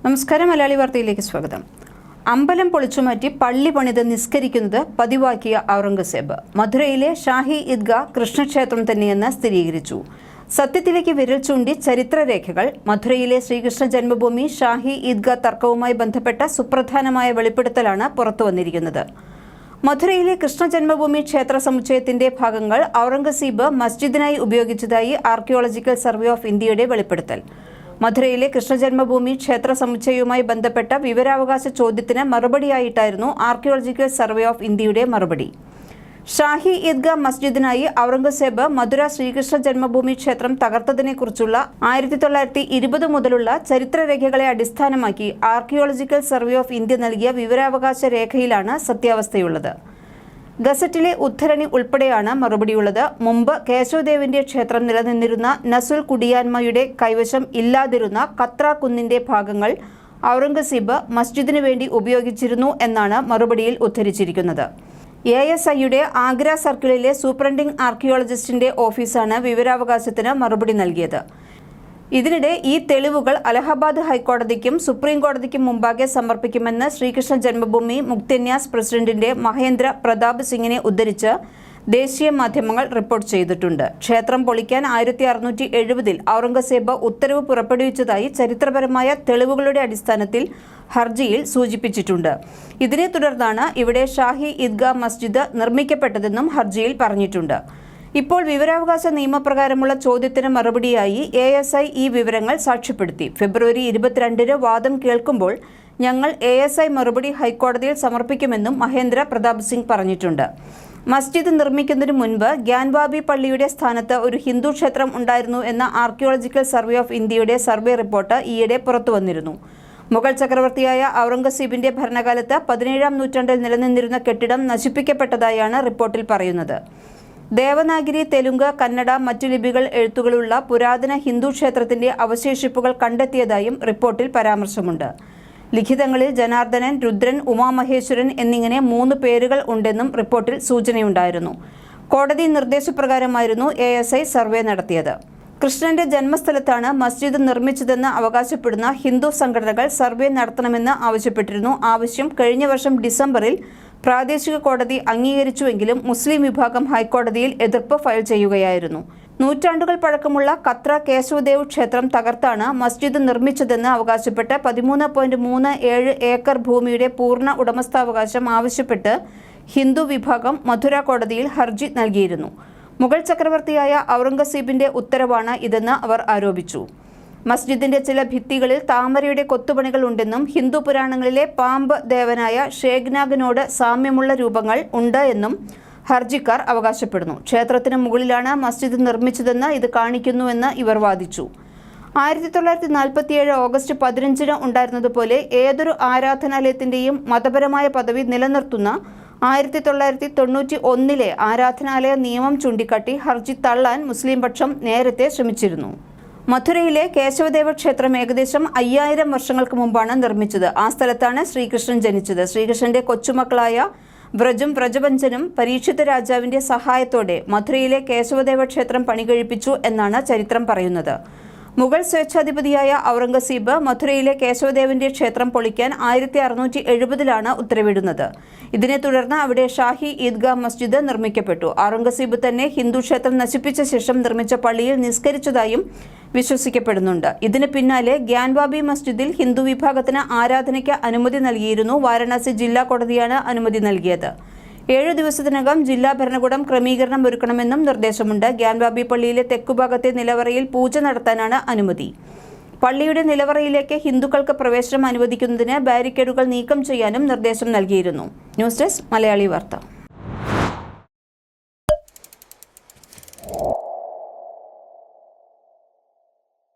നമസ്കാരം. മലയാളി വാർത്തയിലേക്ക് സ്വാഗതം. അമ്പലം പൊളിച്ചുമാറ്റി പള്ളി പണിത് നിസ്കരിക്കുന്നത് പതിവാക്കിയ ഔറംഗസേബ് മധുരയിലെ ഷാഹി ഈദ്ഗാ കൃഷ്ണക്ഷേത്രം തന്നെയെന്ന് സ്ഥിരീകരിച്ചു. സത്യത്തിലേക്ക് വിരൽ ചൂണ്ടി ചരിത്രരേഖകൾ. മധുരയിലെ ശ്രീകൃഷ്ണ ജന്മഭൂമി ഷാഹി ഈദ്ഗാ തർക്കവുമായി ബന്ധപ്പെട്ട സുപ്രധാനമായ വെളിപ്പെടുത്തലാണ് പുറത്തുവന്നിരിക്കുന്നത്. മധുരയിലെ കൃഷ്ണ ജന്മഭൂമി ക്ഷേത്ര സമുച്ചയത്തിന്റെ ഭാഗങ്ങൾ ഔറംഗസീബ് മസ്ജിദിനായി ഉപയോഗിച്ചതായി ആർക്കിയോളജിക്കൽ സർവേ ഓഫ് ഇന്ത്യയുടെ വെളിപ്പെടുത്തൽ. മധുരയിലെ കൃഷ്ണജന്മഭൂമി ക്ഷേത്ര സമുച്ചയവുമായി ബന്ധപ്പെട്ട വിവരാവകാശ ചോദ്യത്തിന് മറുപടിയായിട്ടായിരുന്നു ആർക്കിയോളജിക്കൽ സർവേ ഓഫ് ഇന്ത്യയുടെ മറുപടി. ഷാഹി ഈദ്ഗാ മസ്ജിദിനായി ഔറംഗസേബ് മധുര ശ്രീകൃഷ്ണ ജന്മഭൂമി ക്ഷേത്രം തകർത്തതിനെക്കുറിച്ചുള്ള 1920 മുതലുള്ള ചരിത്രരേഖകളെ അടിസ്ഥാനമാക്കി ആർക്കിയോളജിക്കൽ സർവേ ഓഫ് ഇന്ത്യ നൽകിയ വിവരാവകാശ രേഖയിലാണ് സത്യാവസ്ഥയുള്ളത്. ഗസറ്റിലെ ഉദ്ധരണി ഉൾപ്പെടെയാണ് മറുപടിയുള്ളത്. മുമ്പ് കേശവദേവിന്റെ ക്ഷേത്രം നിലനിന്നിരുന്ന നസുൽ കുടിയാന്മയുടെ കൈവശം ഇല്ലാതിരുന്ന കത്ര കുന്നിന്റെ ഭാഗങ്ങൾ ഔറംഗസീബ് മസ്ജിദിനു വേണ്ടി ഉപയോഗിച്ചിരുന്നു എന്നാണ് മറുപടിയിൽ ഉദ്ധരിച്ചിരിക്കുന്നത്. ASIയുടെ ആഗ്ര സർക്കിളിലെ സൂപ്രണ്ടിംഗ് ആർക്കിയോളജിസ്റ്റിന്റെ ഓഫീസാണ് വിവരാവകാശത്തിന് മറുപടി നൽകിയത്. ഇതിനിടെ ഈ തെളിവുകൾ അലഹബാദ് ഹൈക്കോടതിക്കും സുപ്രീം കോടതിക്കും മുമ്പാകെ സമർപ്പിക്കുമെന്ന് ശ്രീകൃഷ്ണ ജന്മഭൂമി മുക്തിന്യാസ് പ്രസിഡന്റിന്റെ മഹേന്ദ്ര പ്രതാപ് സിംഗിനെ ഉദ്ധരിച്ച് ദേശീയ മാധ്യമങ്ങൾ റിപ്പോർട്ട് ചെയ്തിട്ടുണ്ട്. ക്ഷേത്രം പൊളിക്കാൻ 1670 ഔറംഗസേബ് ഉത്തരവ് പുറപ്പെടുവിച്ചതായി ചരിത്രപരമായ തെളിവുകളുടെ അടിസ്ഥാനത്തിൽ ഹർജിയിൽ സൂചിപ്പിച്ചിട്ടുണ്ട്. ഇതിനെ തുടർന്നാണ് ഇവിടെ ഷാഹി ഈദ്ഗാ മസ്ജിദ് നിർമ്മിക്കപ്പെട്ടതെന്നും ഹർജിയിൽ പറഞ്ഞിട്ടുണ്ട്. ഇപ്പോൾ വിവരാവകാശ നിയമപ്രകാരമുള്ള ചോദ്യത്തിന് മറുപടിയായി ASI ഈ വിവരങ്ങൾ സാക്ഷ്യപ്പെടുത്തി. ഫെബ്രുവരി 22 വാദം കേൾക്കുമ്പോൾ ഞങ്ങൾ ASI മറുപടി ഹൈക്കോടതിയിൽ സമർപ്പിക്കുമെന്നും മഹേന്ദ്ര പ്രതാപ് സിംഗ് പറഞ്ഞിട്ടുണ്ട്. മസ്ജിദ് നിർമ്മിക്കുന്നതിന് മുൻപ് ഗ്യാൻവാബി പള്ളിയുടെ സ്ഥാനത്ത് ഒരു ഹിന്ദു ക്ഷേത്രം ഉണ്ടായിരുന്നു എന്ന ആർക്കിയോളജിക്കൽ സർവേ ഓഫ് ഇന്ത്യയുടെ സർവേ റിപ്പോർട്ട് ഈയിടെ പുറത്തുവന്നിരുന്നു. മുഗൾ ചക്രവർത്തിയായ ഔറംഗസീബിന്റെ ഭരണകാലത്ത് 17-ാം നൂറ്റാണ്ടിൽ നിലനിന്നിരുന്ന കെട്ടിടം നശിപ്പിക്കപ്പെട്ടതായാണ് റിപ്പോർട്ടിൽ പറയുന്നത്. ദേവനാഗിരി, തെലുങ്ക്, കന്നഡ, മറ്റു ലിപികൾ എഴുത്തുകളുള്ള പുരാതന ഹിന്ദു ക്ഷേത്രത്തിന്റെ അവശേഷിപ്പുകൾ കണ്ടെത്തിയതായും റിപ്പോർട്ടിൽ പരാമർശമുണ്ട്. ലിഖിതങ്ങളിൽ ജനാർദ്ദനൻ, രുദ്രൻ, ഉമാമഹേശ്വരൻ എന്നിങ്ങനെ 3 പേരുകൾ ഉണ്ടെന്നും റിപ്പോർട്ടിൽ സൂചനയുണ്ടായിരുന്നു. കോടതി നിർദ്ദേശപ്രകാരമായിരുന്നു ASI സർവേ നടത്തിയത്. കൃഷ്ണന്റെ ജന്മസ്ഥലത്താണ് മസ്ജിദ് നിർമ്മിച്ചതെന്ന് അവകാശപ്പെടുന്ന ഹിന്ദു സംഘടനകൾ സർവേ നടത്തണമെന്ന് ആവശ്യപ്പെട്ടിരുന്നു. ആവശ്യം കഴിഞ്ഞ വർഷം ഡിസംബറിൽ പ്രാദേശിക കോടതി അംഗീകരിച്ചുവെങ്കിലും മുസ്ലിം വിഭാഗം ഹൈക്കോടതിയിൽ എതിർപ്പ് ഫയൽ ചെയ്യുകയായിരുന്നു. നൂറ്റാണ്ടുകൾ പഴക്കമുള്ള കത്ര കേശവദേവ് ക്ഷേത്രം തകർത്താണ് മസ്ജിദ് നിർമ്മിച്ചതെന്ന് അവകാശപ്പെട്ട് 13.37 ഏക്കർ ഭൂമിയുടെ പൂർണ്ണ ഉടമസ്ഥാവകാശം ആവശ്യപ്പെട്ട് ഹിന്ദു വിഭാഗം മധുര കോടതിയിൽ ഹർജി നൽകിയിരുന്നു. മുഗൾ ചക്രവർത്തിയായ ഔറംഗസീബിന്റെ ഉത്തരവാണ് ഇതെന്ന് അവർ ആരോപിച്ചു. മസ്ജിദിന്റെ ചില ഭിത്തികളിൽ താമരയുടെ കൊത്തുപണികൾ ഉണ്ടെന്നും ഹിന്ദു പുരാണങ്ങളിലെ പാമ്പ് ദേവനായ ഷേഗ്നാഗിനോട് സാമ്യമുള്ള രൂപങ്ങൾ ഉണ്ട് എന്നും ഹർജിക്കാർ അവകാശപ്പെടുന്നു. ക്ഷേത്രത്തിന് മുകളിലാണ് മസ്ജിദ് നിർമ്മിച്ചതെന്ന് ഇത് കാണിക്കുന്നുവെന്ന് ഇവർ വാദിച്ചു. 1947 ഓഗസ്റ്റ് 15 ഉണ്ടായിരുന്നതുപോലെ ഏതൊരു ആരാധനാലയത്തിന്റെയും മതപരമായ പദവി നിലനിർത്തുന്ന 1991 ആരാധനാലയ നിയമം ചൂണ്ടിക്കാട്ടി ഹർജി തള്ളാൻ മുസ്ലിം പക്ഷം നേരത്തെ ശ്രമിച്ചിരുന്നു. മധുരയിലെ കേശവദേവ ക്ഷേത്രം ഏകദേശം 5000 വർഷങ്ങൾക്ക് മുമ്പാണ് നിർമ്മിച്ചത്. ആ സ്ഥലത്താണ് ശ്രീകൃഷ്ണൻ ജനിച്ചത്. ശ്രീകൃഷ്ണന്റെ കൊച്ചുമക്കളായ വ്രജും വ്രജഭഞ്ജനും പരീക്ഷിത് രാജാവിന്റെ സഹായത്തോടെ മധുരയിലെ കേശവദേവ ക്ഷേത്രം പണികഴിപ്പിച്ചു എന്നാണ് ചരിത്രം പറയുന്നത്. മുഗൾ സ്വേച്ഛാധിപതിയായ ഔറംഗസീബ് മധുരയിലെ കേശവദേവന്റെ ക്ഷേത്രം പൊളിക്കാൻ 1670 ഉത്തരവിടുന്നത്. ഇതിനെ തുടർന്ന് അവിടെ ഷാഹി ഈദ്ഗാ മസ്ജിദ് നിർമ്മിക്കപ്പെട്ടു. ഔറംഗസീബ് തന്നെ ഹിന്ദു ക്ഷേത്രം നശിപ്പിച്ച ശേഷം നിർമ്മിച്ച പള്ളിയിൽ നിസ്കരിച്ചതായും വിശ്വസിക്കപ്പെടുന്നുണ്ട്. ഇതിന് പിന്നാലെ ഗ്യാൻവാബി മസ്ജിദിൽ ഹിന്ദു വിഭാഗത്തിന് ആരാധനയ്ക്ക് അനുമതി നൽകിയിരുന്നു. വാരണാസി ജില്ലാ കോടതിയാണ് അനുമതി നൽകിയത്. 7 ദിവസത്തിനകം ജില്ലാ ഭരണകൂടം ക്രമീകരണം ഒരുക്കണമെന്നും നിർദ്ദേശമുണ്ട്. ഗ്യാൻവാബി പള്ളിയിലെ തെക്കുഭാഗത്തെ നിലവറയിൽ പൂജ നടത്താനാണ് അനുമതി. പള്ളിയുടെ നിലവറയിലേക്ക് ഹിന്ദുക്കൾക്ക് പ്രവേശനം അനുവദിക്കുന്നതിന് ബാരിക്കേഡുകൾ നീക്കം ചെയ്യാനും നിർദ്ദേശം നൽകിയിരുന്നു. ന്യൂസ് ഡെസ്ക് മലയാളി വാർത്ത.